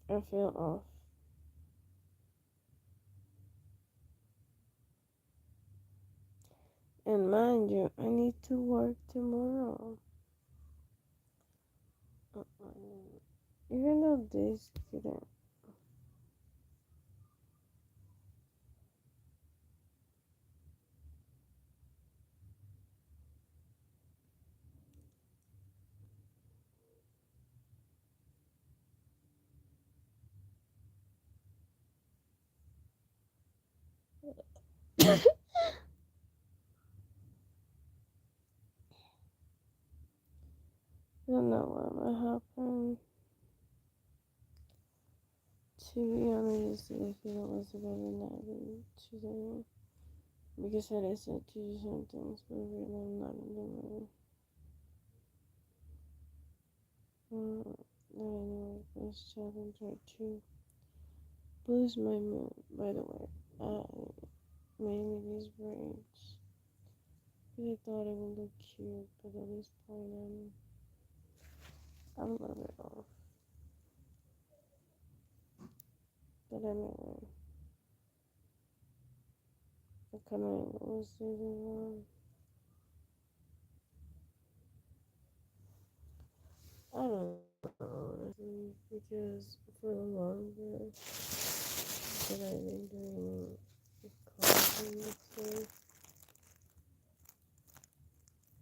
I feel off. And mind you, I need to work tomorrow. Even though this didn't. I don't know what might happen. To be honest, I feel it was a better night today. Because I said to do some things, but really I'm not in the mood. Anyway, this challenge or two boost my mood. By the way, I made me these braids. Because I thought it would look cute, but at this point I'm a little bit off. But anyway, I kind of was using one. I don't know, honestly, because for the longer that I've been doing content stuff,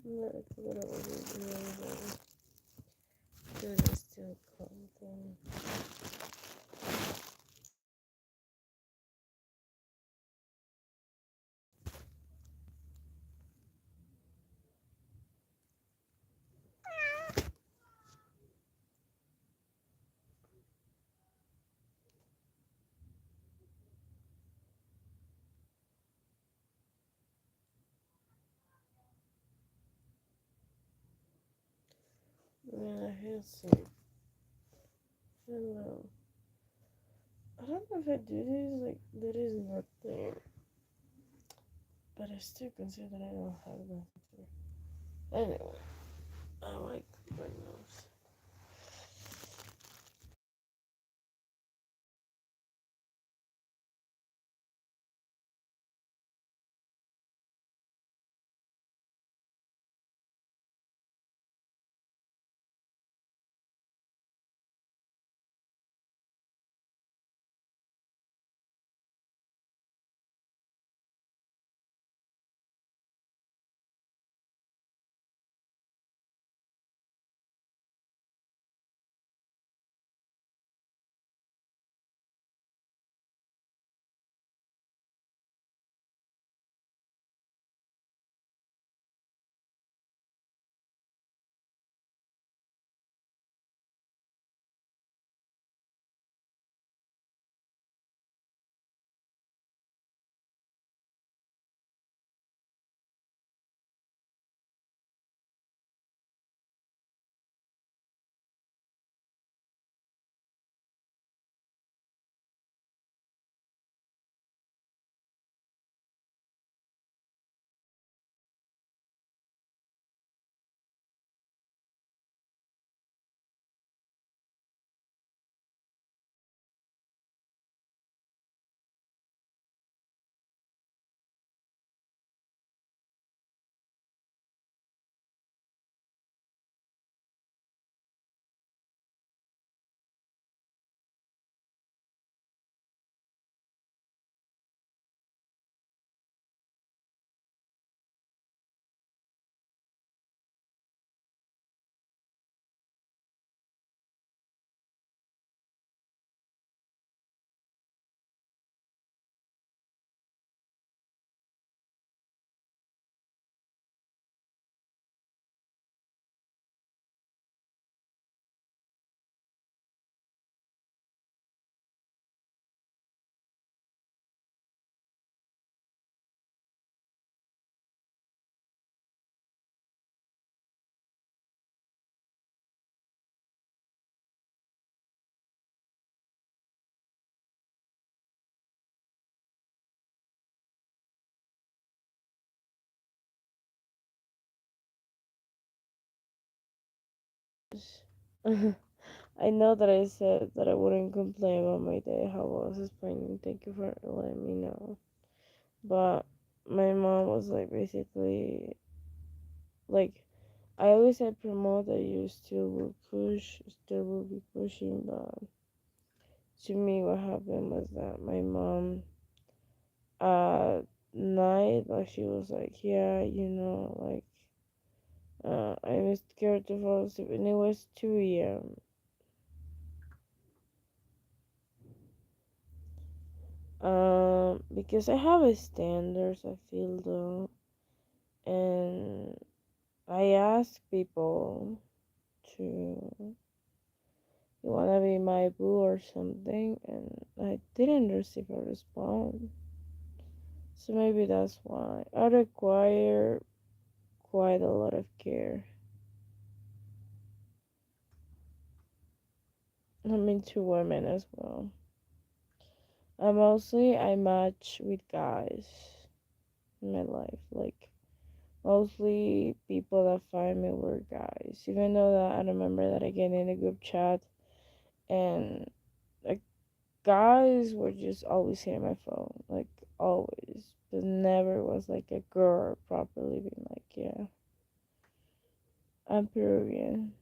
I forgot I wasn't doing good still content. Man, I feel sick. I don't know. I don't know if I do this, like, there is nothing. But I still consider that I don't have nothing. Anyway, I like my nose. I know that I said that I wouldn't complain about my day, how I was explaining. Thank you for letting me know. But my mom was like basically like I always said promote that you still will push, still will be pushing, but to me what happened was that my mom at night like she was like, yeah, like I was scared to fall asleep and it was 2 a.m. Because I have a standards I feel though, and I ask people to you wanna be my boo or something, and I didn't receive a response. So maybe that's why I require quite a lot of care. I mean, to women as well. I match with guys in my life, like mostly people that find me were guys. Even though that I remember that I get in a group chat and like guys were just always hitting my phone, like always, but never was like a girl properly being like, yeah, I'm Peruvian.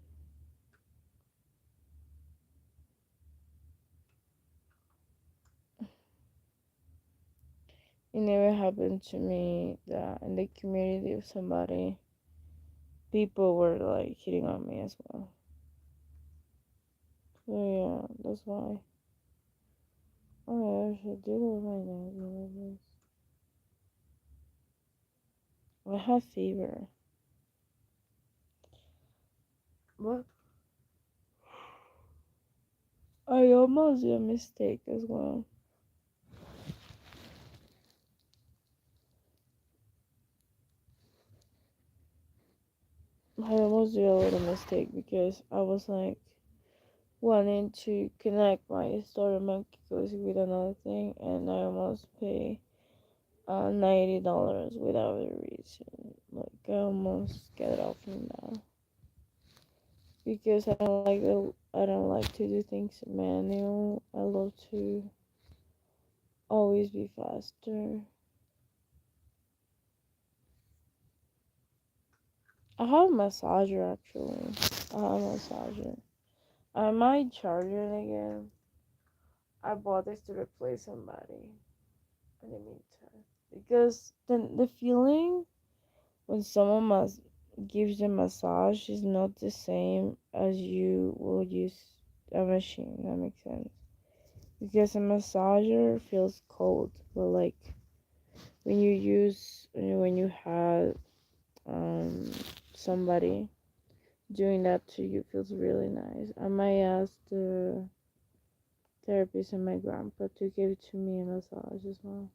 It never happened to me that in the community of somebody, people were like hitting on me as well. So yeah, that's why. Oh, yeah, I should do it right now. I have fever. What? I almost did a mistake as well. I almost did a little mistake because I was like wanting to connect my story monkey cozy with another thing, and I almost pay $90 without a reason. Like I almost get it off from that because I don't like to do things manual. I love to always be faster. I have a massager actually. I have a massager. I might charge it again. I bought this to replace somebody in the meantime because the feeling when someone gives you a massage is not the same as you will use a machine. That makes sense because a massager feels cold, but like when you have um somebody doing that to you feels really nice. I might ask the therapist and my grandpa to give to me a massage as well.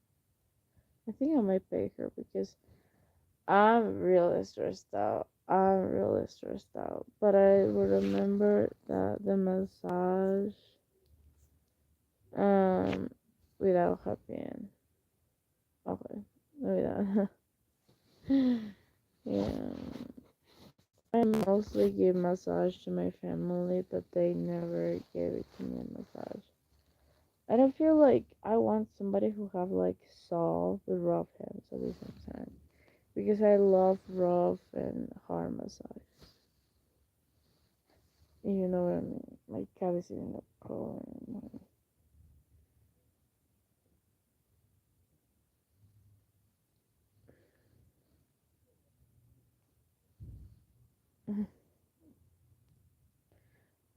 I think I might pay her because I'm really stressed out. I'm really stressed out. But I will remember that the massage um without happy. Okay. Without yeah. I mostly give massage to my family, but they never gave it to me a massage. I don't feel like I want somebody who have like soft but rough hands at the same time. Because I love rough and hard massage. You know what I mean? Like cavity in the core.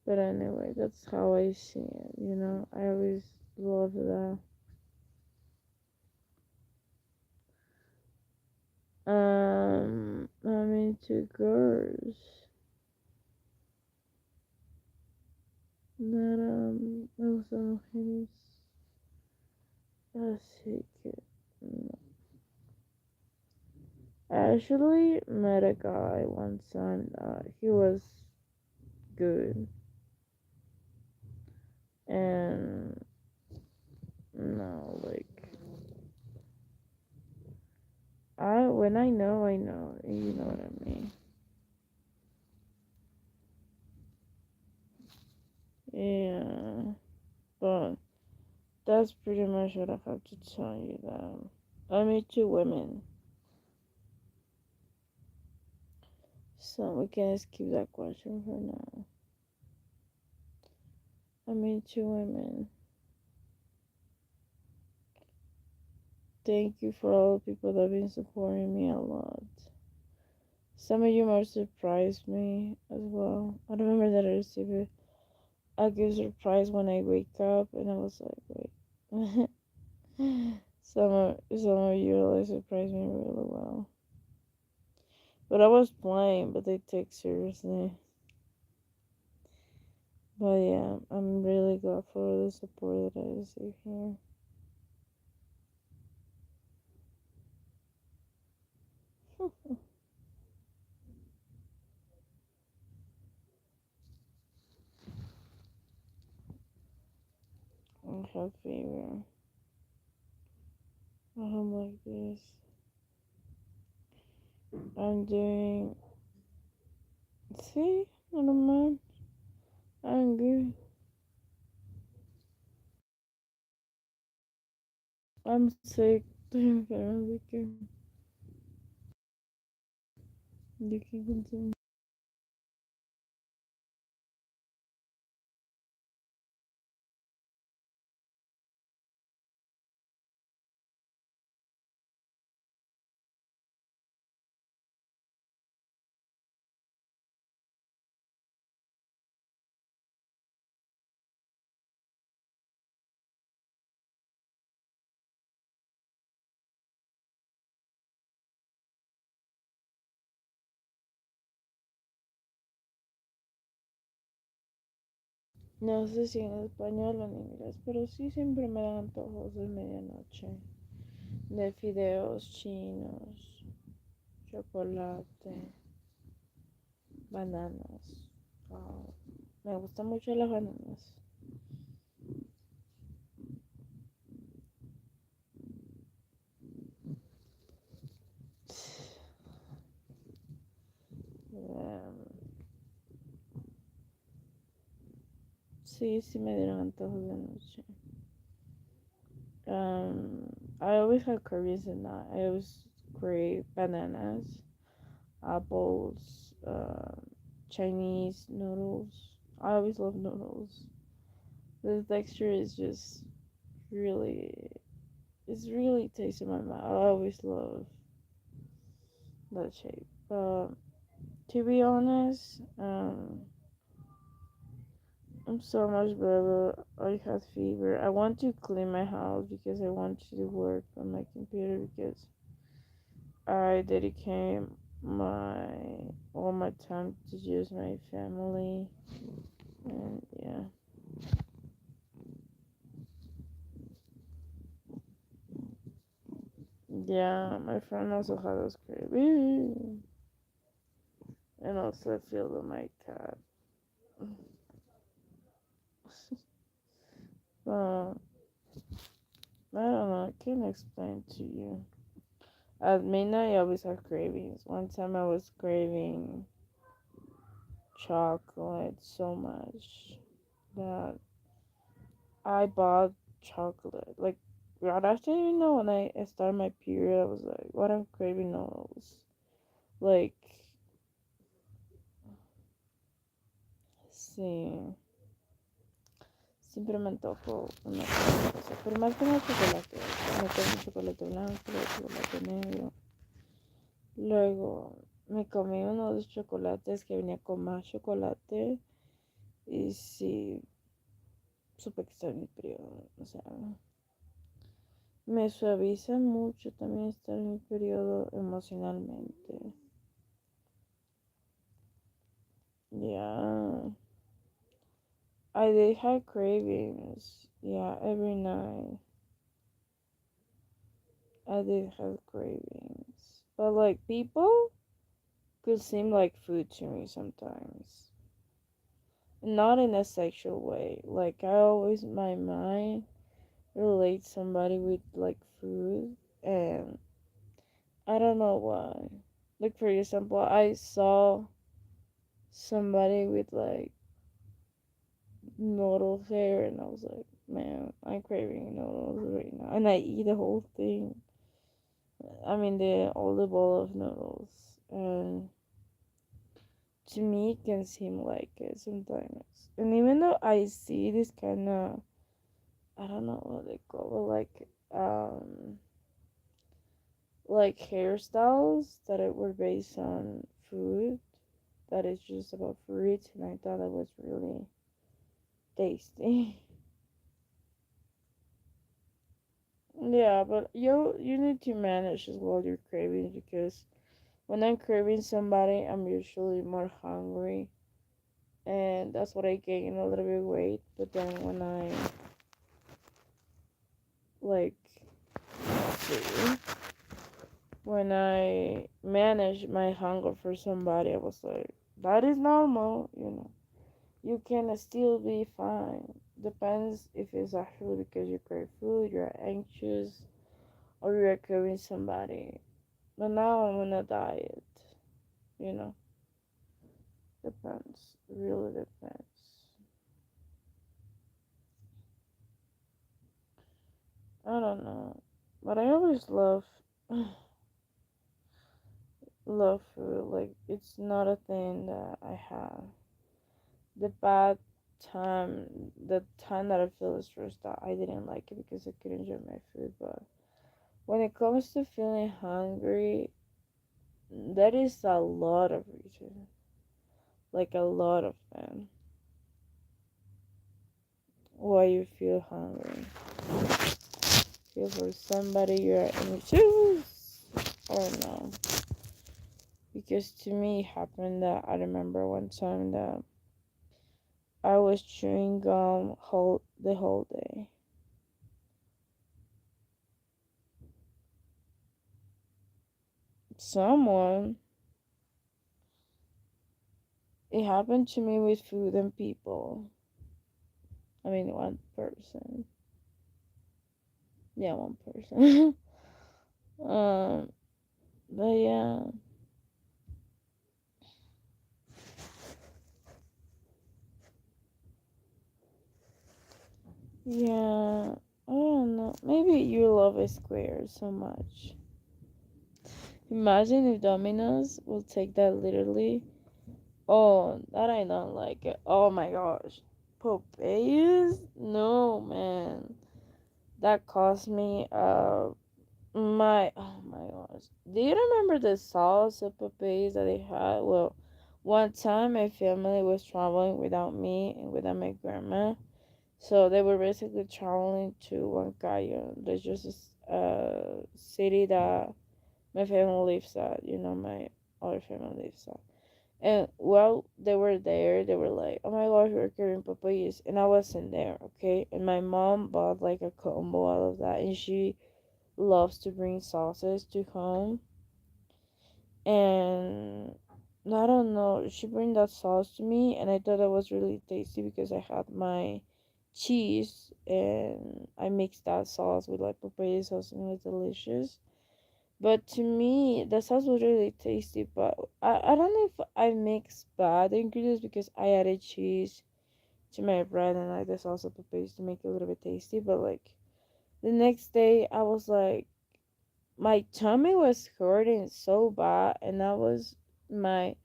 But anyway, that's how I see it. I always love that. I'm into girls that me gustan mujeres así que no. I actually met a guy one time. He was good, and no, like when I know. You know what I mean. Yeah, but that's pretty much what I have to tell you. That I meet two women, so we can skip that question for now. I meet two women. Thank you for all the people that have been supporting me a lot. Some of you might surprise me as well. I remember that I received a gift surprise when I wake up, and I was like, wait. Some of you really surprised me really well. But I was playing, but they take seriously. But yeah, I'm really glad for the support that I receive here. I have fever. I'm like this. I'm doing. See, I don't mind. I'm good. I'm sick. You can continue. No sé si en español o en inglés, pero sí siempre me dan antojos de medianoche. De fideos chinos, chocolate, bananas. Wow. Me gustan mucho las bananas. Em, sí, sí me dieron antojos de noche. Um, I always have cravings at night. I always crave bananas, apples, Chinese noodles. I always love noodles. The texture is just really, it's really tasty in my mouth. I always love that shape. To be honest, I'm so much better. I had fever. I want to clean my house because I want to work on my computer because I dedicate my all my time to just my family and yeah. Yeah, my friend also had a scream. And also I feel that my cat. Uh, I don't know, I can't explain to you. At midnight I always have cravings. One time I was craving chocolate so much that I bought chocolate. Like right after, when I started my period, I was like, what I'm craving noodles. Like, sí, siempre me antojo una cosa, pero más que nada chocolate. Me comí chocolate blanco, chocolate negro. Luego me comí unos chocolates que venía con más chocolate. Y sí, supe que estaba en mi periodo. O sea, me suaviza mucho también estar en mi periodo emocionalmente. Yeah. I did have cravings. Yeah, every night. I did have cravings. But like people could seem like food to me sometimes. Not in a sexual way. Like I always my mind relates somebody with like food and I don't know why. Like for example, I saw somebody with like noodles there, and I was like, man, I'm craving noodles right now, and I eat the whole thing. I mean, the all the bowl of noodles, and to me, it can seem like it sometimes. And even though I see this kind of, I don't know what they call it, like hairstyles that it were based on food, that is just about fruits, and I thought it was really tasty. Yeah, but you need to manage as well your cravings, because when I'm craving somebody, I'm usually more hungry, and that's what I gain a little bit of weight. But then when I like see, when I manage my hunger for somebody, I was like, that is normal. You can still be fine. Depends if it's actually because you crave food, you're anxious, or you're craving somebody. But now I'm on a diet, you know. Depends. Really depends. I don't know. But I always love food. Like, it's not a thing that I have. The bad the time that I feel stressed out, I didn't like it because I couldn't enjoy my food. But when it comes to feeling hungry, that is a lot of reasons. Like, a lot of them. Why you feel hungry. Feel for somebody you're in your shoes, or no. Because to me it happened that I remember one time that I was chewing gum the whole day. Someone, it happened to me with food and people. I mean, one person. Yeah, one person. um, but yeah, yeah. I don't know. Maybe you love a square so much. Imagine if Domino's will take that literally. Oh, that I don't like it. Oh my gosh. Popeyes? No, man. That cost me oh my gosh. Do you remember the sauce of Popeyes that they had? Well, one time my family was traveling without me and without my grandma. So they were basically traveling to Huancayo. There's just a city that my family lives at, my other family lives at. And while they were there, they were like, "Oh my gosh, we're carrying papayas," and I wasn't there, okay. And my mom bought like a combo out of that, and she loves to bring sauces to home. And I don't know, she bring that sauce to me, and I thought that was really tasty because I had my cheese and I mixed that sauce with like papaya sauce, and it was delicious. But to me, the sauce was really tasty. But I don't know if I mixed bad ingredients because I added cheese to my bread and like the salsa paste to make it a little bit tasty. But like the next day, I was like, my tummy was hurting so bad, and my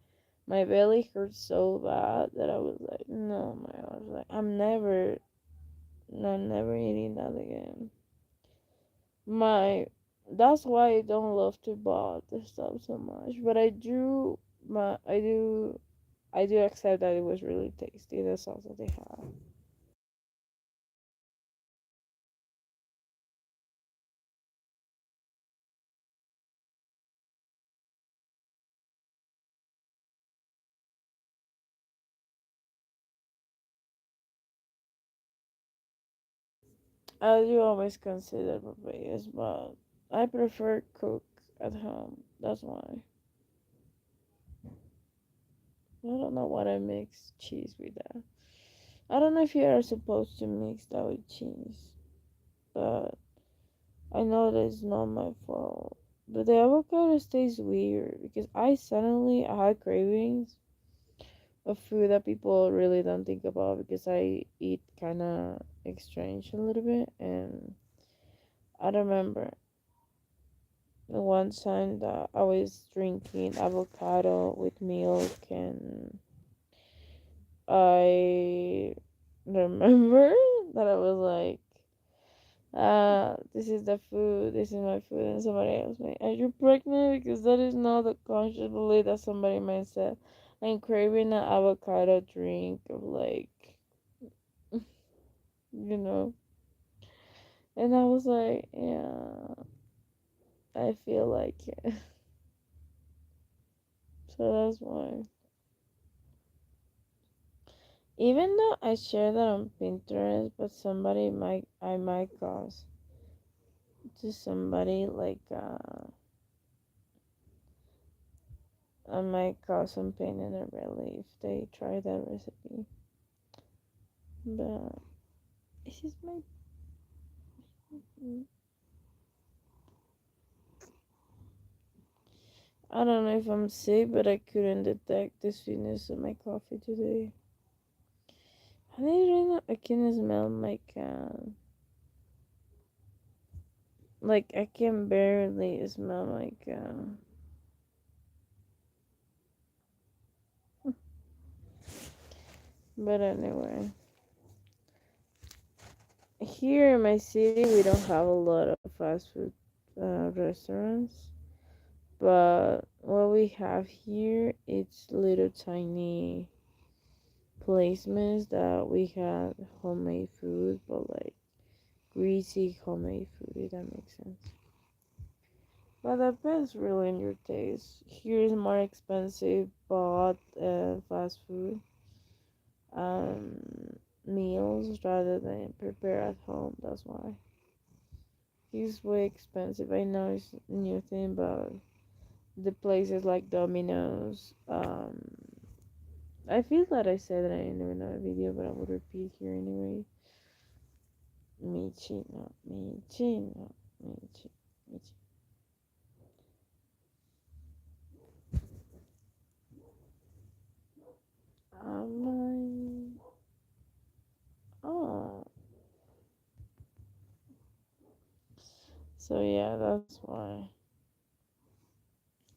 my belly hurt so bad that I was like, no, my I was like, I'm never eating that again. My That's why I don't love to buy the stuff so much. But my I do accept that it was really tasty, the sauce that they have. I do always consider papayas, but I prefer cook at home. That's why. I don't know what I mix cheese with that. I don't know if you are supposed to mix that with cheese, but I know that it's not my fault. But the avocado tastes weird because I had cravings of food that people really don't think about because I eat kind of strange a little bit. And I remember the one time that I was drinking avocado with milk, and I remember that I was like, this is the food, this is my food, and somebody else like, are you pregnant? Because that is not the conscious belief that somebody might say. I'm craving an avocado drink of like, you know. And I was like, yeah, I feel like it. So that's why. Even though I share that on Pinterest, but I might cause to somebody like I might cause some pain in their belly if they try that recipe. But this is my. I don't know if I'm sick, but I couldn't detect the sweetness of my coffee today. I didn't know. I can smell like I can barely smell but anyway, here in my city we don't have a lot of fast food restaurants, but what we have here it's little tiny placements that we have homemade food, but like greasy homemade food, if that makes sense. But that depends really on your taste. Here is more expensive, but fast food um, meals rather than prepare at home. That's why it's way expensive. I know it's a new thing, but the places like Domino's. I feel that I said that in another video, but I would repeat here anyway. Michi, no, Michi, no, Michi, Michi. Um, oh, so yeah, that's why.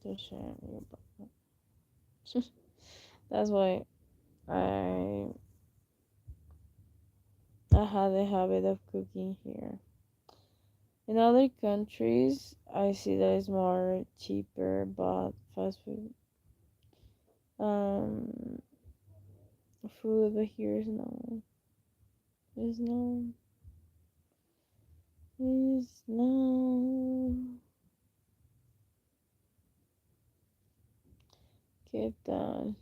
Just sharing you about that. That's why I I had the habit of cooking here. In other countries, I see that it's more cheaper, but fast food, um, food, but here is no, there's no, there's no. ¿Qué tal?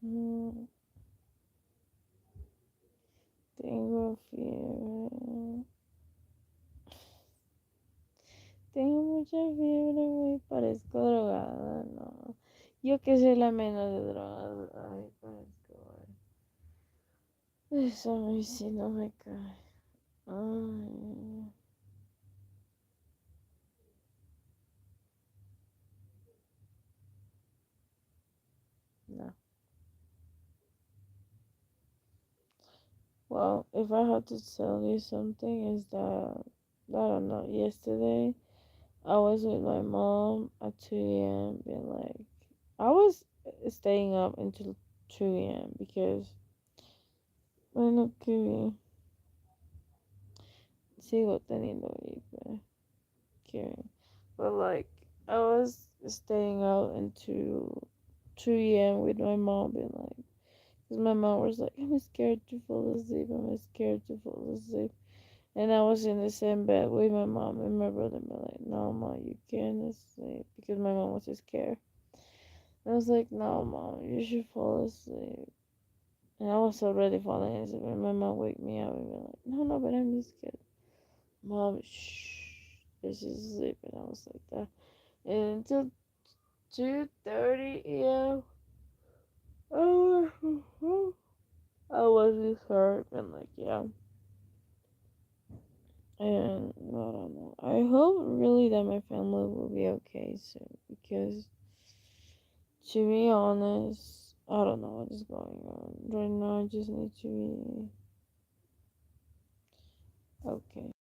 No, tengo fiebre. Tengo mucha fiebre, güey. Parezco drogada, no. Yo que soy la menos de drogas. Ay, parezco, güey. Eso a mí sí no me cae. Ay, no. Well, if I had to tell you something, is that, I don't know, yesterday I was with my mom at 2 a.m. being like, I was staying up until 2 a.m. because, bueno, que sigo teniendo gripe. Okay. But like, I was staying out until 2 a.m. with my mom, being like, because my mom was like, I'm scared to fall asleep, I'm scared to fall asleep. And I was in the same bed with my mom and my brother, be like, no, mom, you can't sleep, because my mom was scared. I was like, no, mom, you should fall asleep. And I was already falling asleep, and my mom wake me up and be like, no, no, but I'm just scared. Mom, shh, this is sleep. And I was like that. And until 2:30 a.m. Oh, I was with her and like yeah. And I don't know. I hope really that my family will be okay soon because To be honest, I don't know what is going on. Right now, I just need to be okay.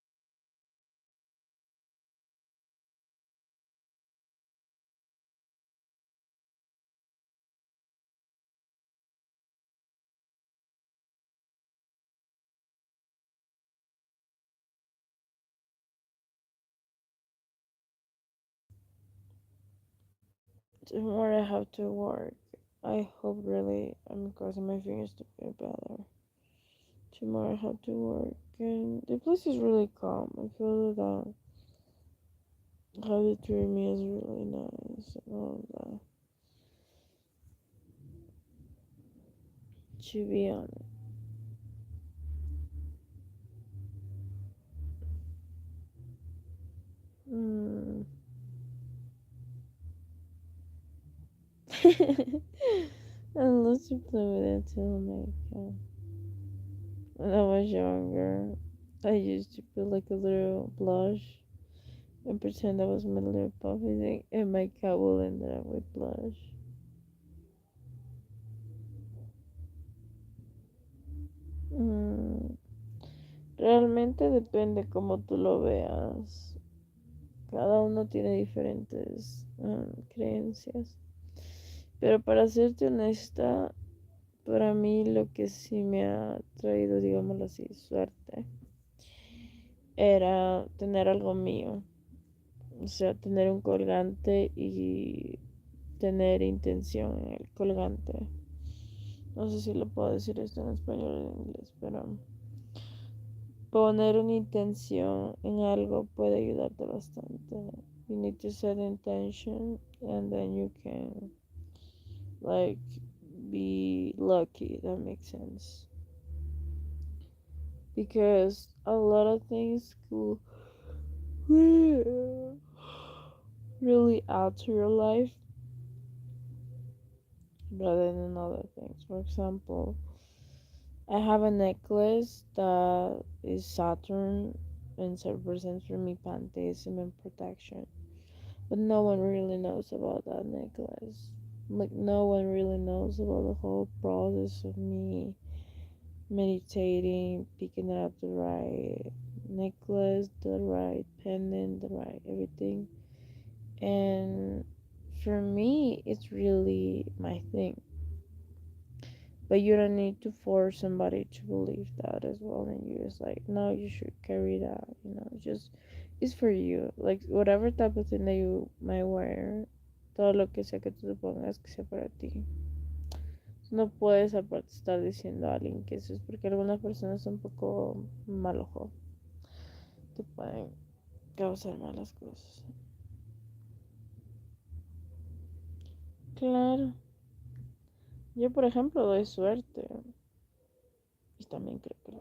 Tomorrow I have to work. I hope really I'm crossing my fingers to get better. Tomorrow I have to work, and the place is really calm. I feel that how they treat me is really nice and all that. To be honest. Mm. I love to play with it too, like when I was younger. I used to put like a little blush and pretend that was my little puppy thing, and my cat will end up with blush. Mm. Realmente depende cómo tú lo veas. Cada uno tiene diferentes creencias. Pero para serte honesta, para mí lo que sí me ha traído, digámoslo así, suerte, era tener algo mío. O sea, tener un colgante y tener intención en el colgante. No sé si lo puedo decir esto en español o en inglés, pero poner una intención en algo puede ayudarte bastante. You need to set intention and then you can like be lucky. That makes sense. Because a lot of things could really alter your life rather than other things. For example, I have a necklace that is Saturn and it represents for me pantheism and protection. But no one really knows about that necklace. Like, no one really knows about the whole process of me meditating, picking up the right necklace, the right pendant, the right everything. And for me, it's really my thing. But you don't need to force somebody to believe that as well. And you just like, no, you should carry that, just it's for you. Like, whatever type of thing that you might wear, todo lo que sea que tú te pongas que sea para ti. No puedes aparte estar diciendo a alguien que eso es porque algunas personas son un poco mal ojo. Te pueden causar malas cosas. Claro. Yo, por ejemplo, doy suerte. Y también creo que...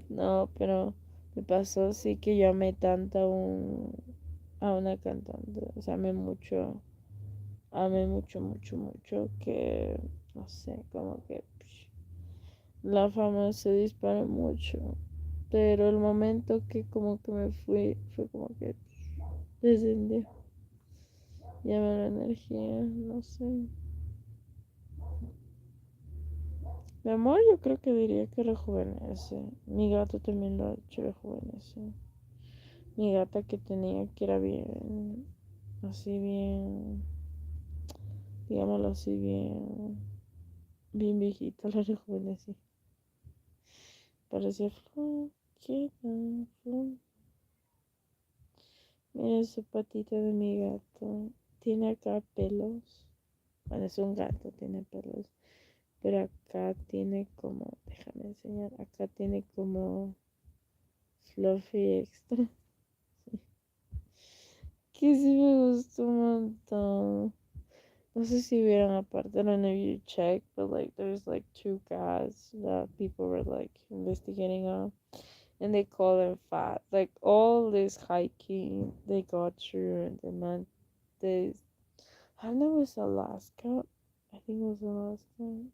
No, pero me pasó sí que yo amé tanto a una cantante. O sea, amé mucho, mucho, mucho que, no sé, como que la fama se disparó mucho. Pero el momento que como que me fui, fue como que descendió. Ya me la energía, no sé. Mi amor, yo creo que diría que rejuvenece. Mi gato también lo ha hecho rejuvenecer. Mi gata que tenía que era bien, así bien, digámoslo así, bien, bien viejita, la rejuvenecí. Parecía flor, flor. Mira esa patita de mi gato. Tiene acá pelos. Bueno, es un gato, tiene pelos. Pero acá tiene como, déjame enseñar, acá tiene como fluffy extra. Que sí me gustó un montón. No sé si vieron aparte, I don't know if you checked, but like there's like two cats that people were like investigating on, and they call them fat. Like all this hiking they got through, and the man, this I don't know, it was Alaska. I think it was Alaska,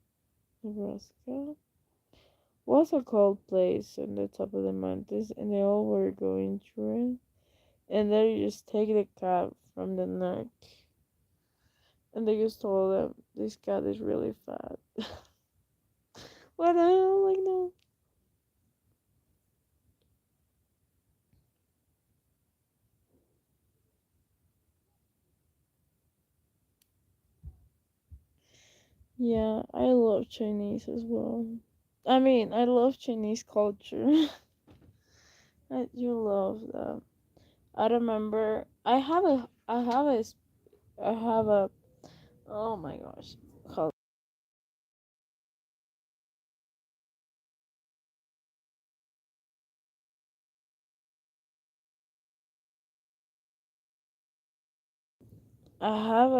Nebraska. Was a cold place on the top of the mountains, and they all were going through it. And then you just take the cat from the neck And they just told them this cat is really fat. What the hell? Like, no. Yeah, I love Chinese as well. I mean, I love Chinese culture. I do love that. I remember I have a, oh my gosh. Hold- I have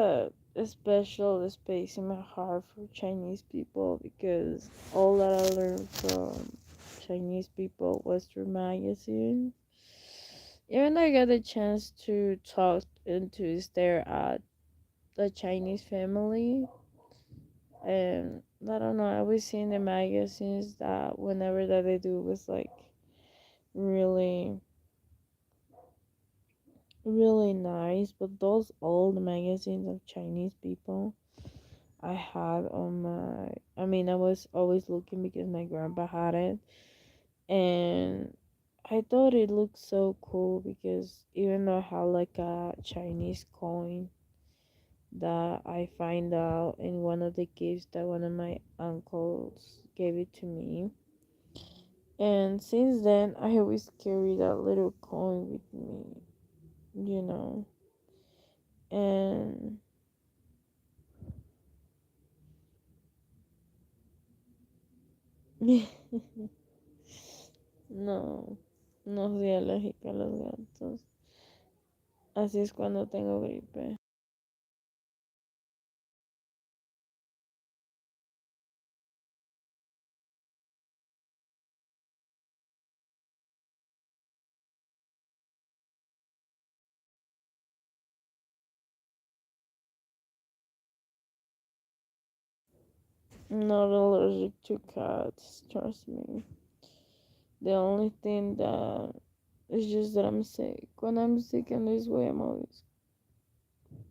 a special space in my heart for Chinese people because all that I learned from Chinese people was through magazine. Even though I got the chance to talk and to stare at the Chinese family, and I don't know, I always see in the magazines that whenever that they do was like really really nice. But those old magazines of Chinese people I had on my, I mean, I was always looking because my grandpa had it, and I thought it looked so cool because even though I had like a Chinese coin that I find out in one of the gifts that one of my uncles gave it to me. And since then, I always carry that little coin with me, you know. And no, no soy alérgica a los gatos. Así es cuando tengo gripe. Not allergic to cats, trust me. The only thing that is just that I'm sick. When I'm sick in this way, I'm always,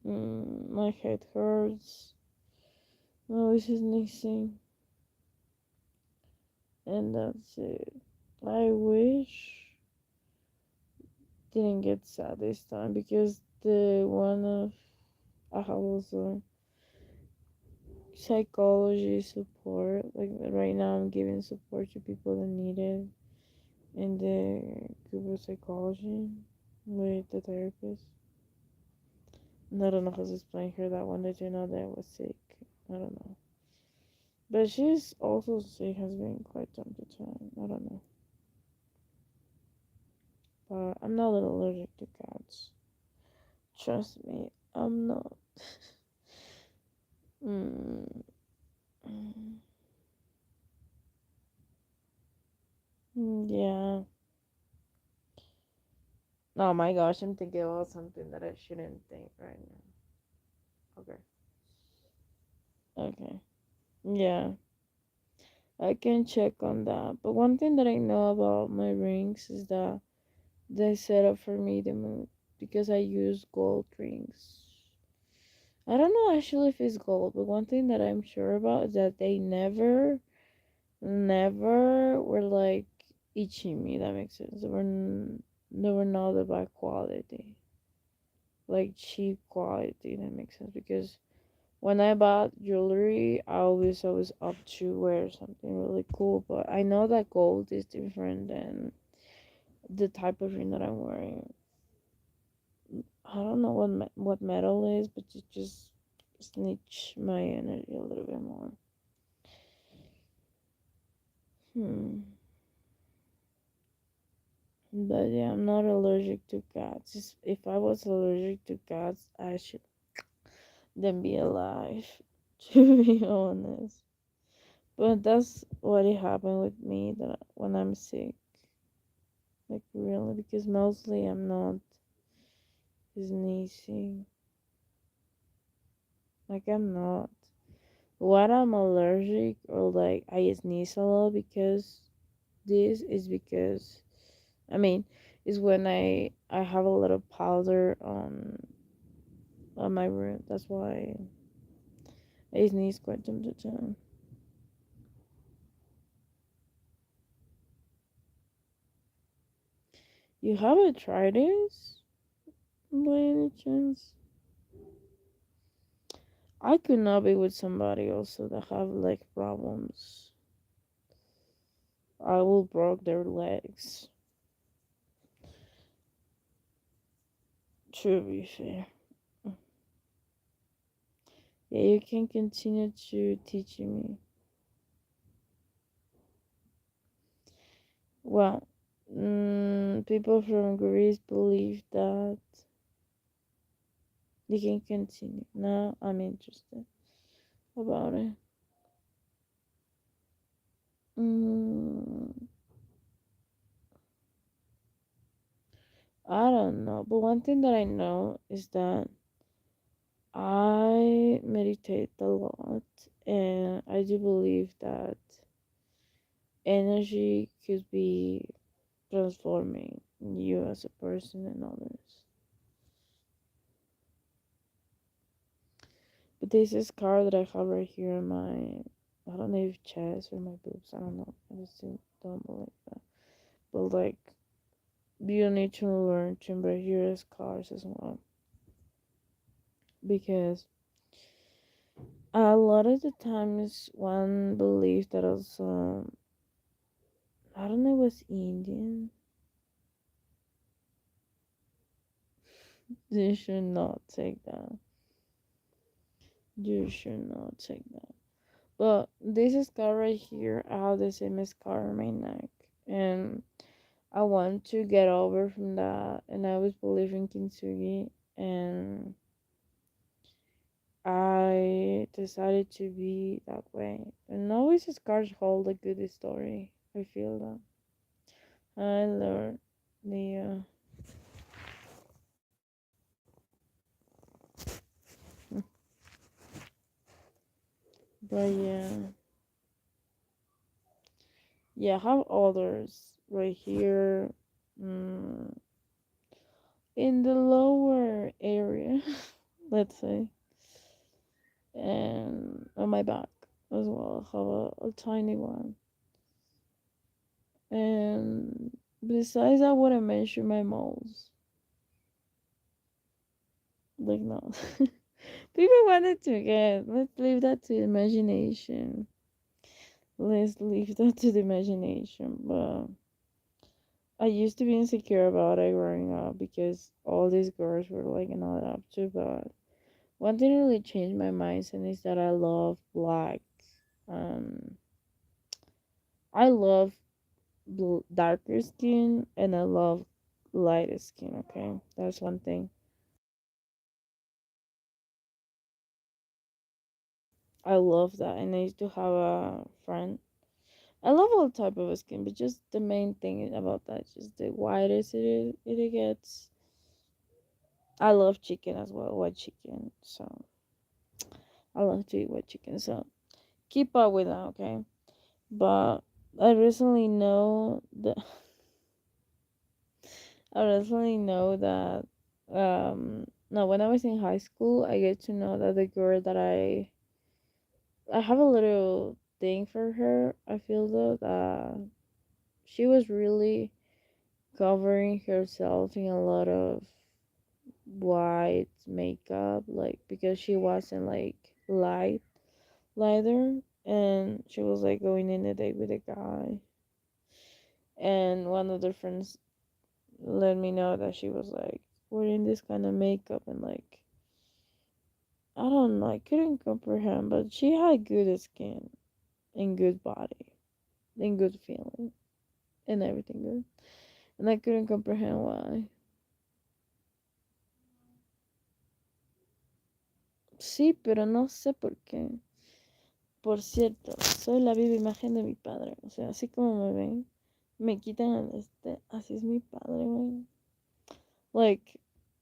my head hurts. I'm always sneezing, and that's it. I wish didn't get sad this time because the one of I have also psychology support. Like right now, I'm giving support to people that need it in the group of psychology with the therapist. And I don't know how to explain her that one that you know that I was sick. I don't know. But she's also sick, has been quite some time. I don't know. But I'm not allergic to cats. Trust me, I'm not. Mm, yeah. Oh my gosh, I'm thinking about something that I shouldn't think right now. Okay. Okay. Yeah. I can check on that. But one thing that I know about my rings is that they set up for me the mood because I use gold rings. I don't know actually if it's gold, but one thing that I'm sure about is that they never were like itching me. That makes sense. They were not the bad quality, like cheap quality. That makes sense because when I bought jewelry, I always up to wear something really cool. But I know that gold is different than the type of ring that I'm wearing. I don't know what metal is, but it just snitch my energy a little bit more. Hmm. But yeah, I'm not allergic to cats. If I was allergic to cats, I should then be alive. To be honest. But that's what it happened with me that when I'm sick, like really, because mostly I'm not sneezing. Like I'm not. What I'm allergic or like I sneeze a lot because this is because I mean is when I have a lot of powder on my room. That's why. I sneeze quite time to time. You haven't tried this by any chance? I could not be with somebody also that have leg problems. I will break their legs. To be fair. Yeah, you can continue to teaching me. Well, people from Greece believe that you can continue. Now I'm interested about it. Mm, I don't know, but one thing that I know is that I meditate a lot, and I do believe that energy could be transforming you as a person and others. But there's this scar that I have right here in my, I don't know if chest or my boobs, I don't know. I just don't believe that. But like, you need to learn to embrace your scars as well. Because a lot of the times one believes that also, I don't know, it was Indian. You should not take that. You should not take that. But this scar right here, I have the same scar on my neck. And I want to get over from that. And I was believing Kintsugi. And I decided to be that way. And always scars hold a good story. I feel that. I learned the. But yeah. Yeah, I have others right here. Mm, in the lower area, let's say, and on my back as well. I have a tiny one. And besides, I wouldn't mention my moles. Like, no. People wanted to get. Let's leave that to imagination. Let's leave that to the imagination. But I used to be insecure about it growing up because all these girls were like not up to. But one thing really changed my mindset is that I love black. Um, I love darker skin and I love lighter skin. Okay, that's one thing. I love that, and I used to have a friend. I love all type of skin, but just the main thing about that, just the whitest it gets. I love chicken as well, white chicken. So I love to eat white chicken. So keep up with that, okay? But I recently know that I recently know that no, when I was in high school, I get to know that the girl that I have a little thing for her. I feel though that she was really covering herself in a lot of white makeup, like because she wasn't like lighter, and she was like going in a date with a guy, and one of the friends let me know that she was like wearing this kind of makeup and like I don't know, I couldn't comprehend, but she had good skin and good body and good feeling and everything good, and I couldn't comprehend why. Sí, pero no sé por qué. Por cierto, soy la viva imagen de mi padre. O sea, así como me ven, me quitan así es mi padre, güey. Like,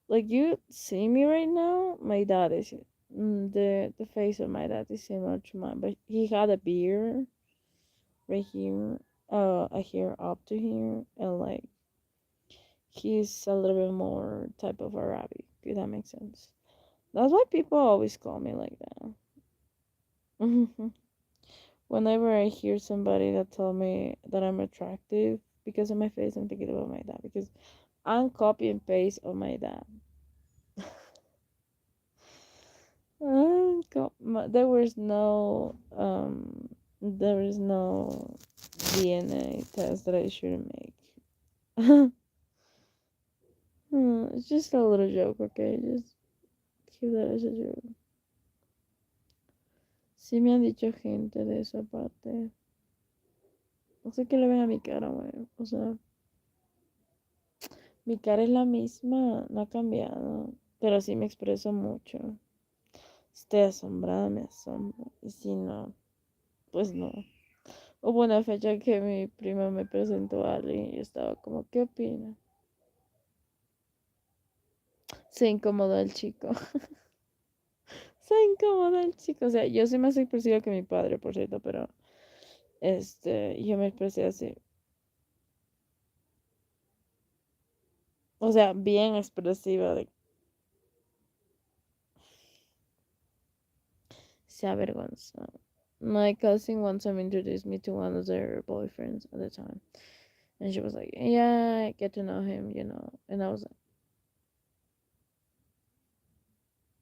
like you see me right now, my dad is, the face of my dad is similar to mine, but he had a beard right here, a hair up to here, and like, he's a little bit more type of Arabic, if that makes sense. That's why people always call me like that. Whenever I hear somebody that tell me that I'm attractive because of my face, I'm thinking about my dad because I'm copy and paste of my dad. There was no DNA test that I shouldn't make. It's just a little joke, okay? Just keep that as a joke. Sí me han dicho gente de esa parte. No sé qué le ven a mi cara, güey. O sea, mi cara es la misma, no ha cambiado. Pero sí me expreso mucho. Si estoy asombrada, me asombro. Y si no, pues no. Hubo una fecha que mi prima me presentó a alguien y yo estaba como, ¿qué opina? Se incomodó el chico. Se incomodó el chico. O sea, yo soy más expresiva que mi padre, por cierto, pero yo me expresé así. O sea, bien expresiva. Se avergonzó. My cousin one time introduced me to one of their boyfriends at the time. And she was like, yeah, I get to know him. And I was like,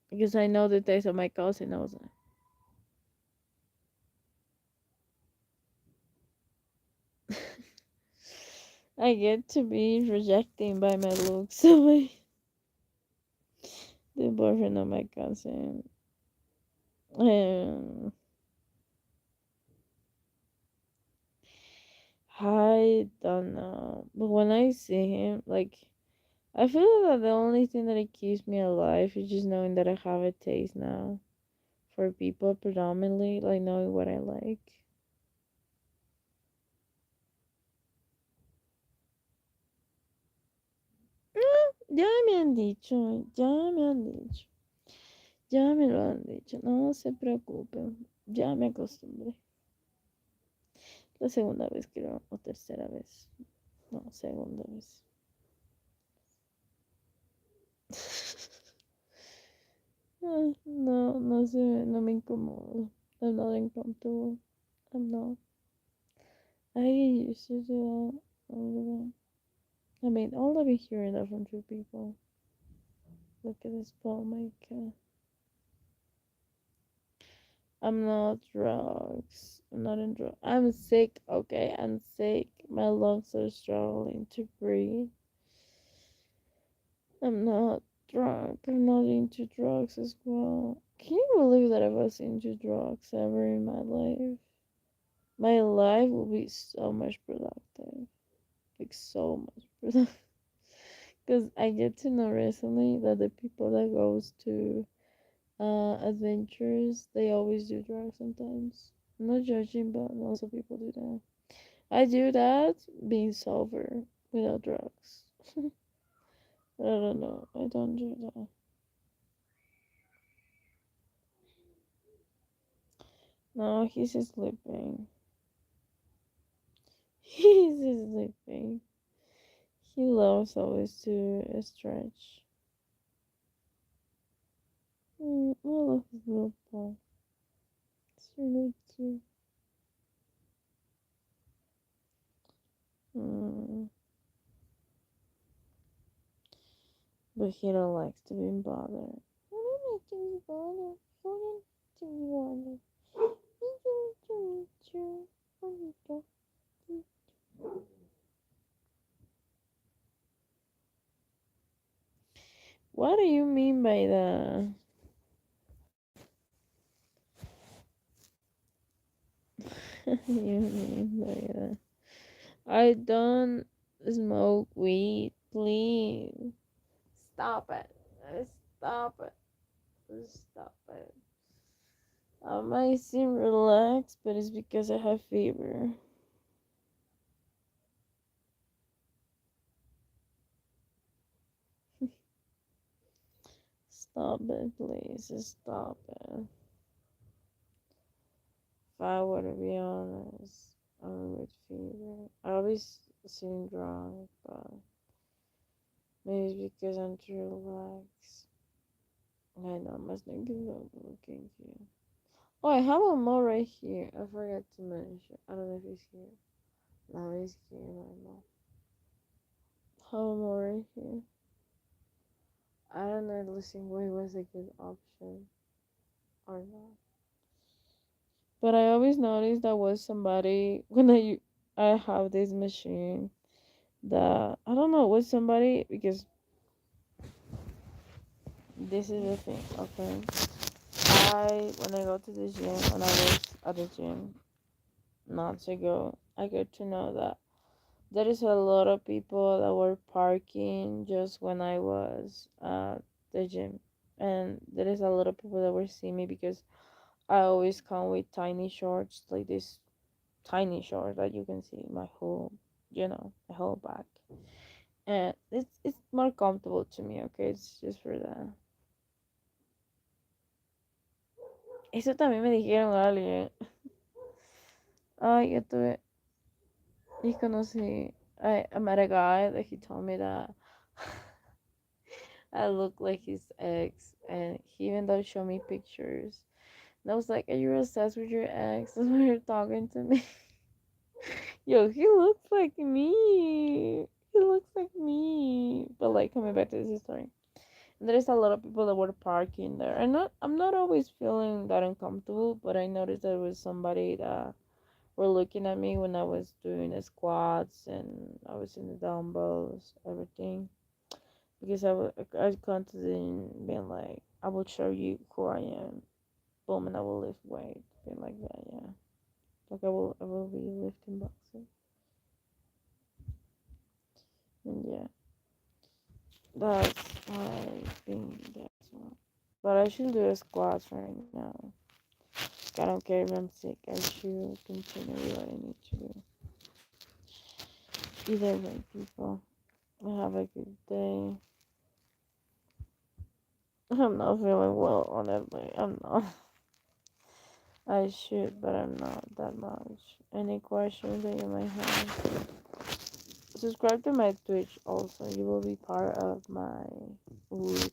because I know the taste of my cousin, I was like, I get to be rejected by my looks. So the boyfriend of my cousin. Um, I don't know. But when I see him, like, I feel that the only thing that it keeps me alive is just knowing that I have a taste now for people predominantly, like knowing what I like. Ya me han dicho, ya me lo han dicho, no se preocupen, ya me acostumbré. La segunda vez creo, o tercera vez, no, segunda vez. No, no sé, no me incomodo. I'm not uncomfortable. I'm not. I get used to that all the time. I mean, all of me hearing that from two people. Look at this ball, my god. I'm not drugs. I'm not in drugs. I'm sick, okay? I'm sick. My lungs are struggling to breathe. I'm not drunk. I'm not into drugs as well. Can you believe that I was into drugs ever in my life? My life will be so much productive. Like, so much productive. Because I get to know recently that the people that goes to adventures, they always do drugs sometimes. I'm not judging, but most of people do that. I do that being sober without drugs. I don't know. I don't do that. No, he's sleeping. He's sleeping. He loves always to stretch. I love his little paw. It's really cute. Mm, but he don't like to be bothered. I don't like to be bothered. I don't like to be bothered. What do you mean by that? You mean by that? I don't smoke weed. Please stop it. Stop it. Stop it. I might seem relaxed, but it's because I have fever. Stop it, please. Stop it. If I were to be honest, I'm with fever. I always seem drunk, but maybe it's because I'm too relaxed. I know my stomach is not looking here. Oh, I have a more right here. I forgot to mention. I don't know if he's here. No, he's here right now. Have a more right here. I don't know if losing weight was a good option or not. But I always noticed that was somebody when I have this machine that I don't know was somebody because this is the thing. Okay, when I go to the gym when I was at the gym months ago, I get to know that there is a lot of people that were parking just when I was at the gym, and there is a lot of people that were seeing me because I always come with tiny shorts like this tiny shorts that you can see my whole my whole back, and it's more comfortable to me. Okay, it's just for that. Eso también me dijeron a alguien. Ay, yo tuve y conocí I met a guy that he told me that I look like his ex, and he even though showed me pictures. And I was like, "Are you obsessed with your ex?" That's why you're talking to me. Yo, he looks like me. He looks like me. But like coming back to this story, there's a lot of people that were parking there, and I'm not always feeling that uncomfortable, but I noticed there was somebody that were looking at me when I was doing the squats and I was in the dumbbells, everything. Because I was constantly being like, I will show you who I am. Boom, and I will lift weight, being like that, yeah. Like I will be lifting boxes, and yeah, that's my thing. That's one. But I should do a squats right now. I don't care if I'm sick. I should continue what I need to do. Either way, people. Have a good day. I'm not feeling well, honestly. I'm not. I should, but I'm not that much. Any questions that you might have? Subscribe to my Twitch also. You will be part of my wood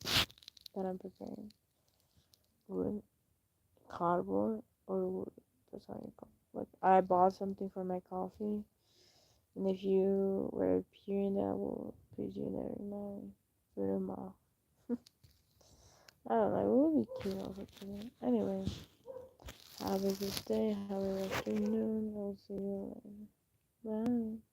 that I'm preparing. Wood, cardboard, or wood. That's how you call it. Like, I bought something for my coffee. And if you were appearing, that will put you there in my little mouth. I don't know. It would be cute also today. Anyway, have a good day. Have a good afternoon. I'll see you later. Bye.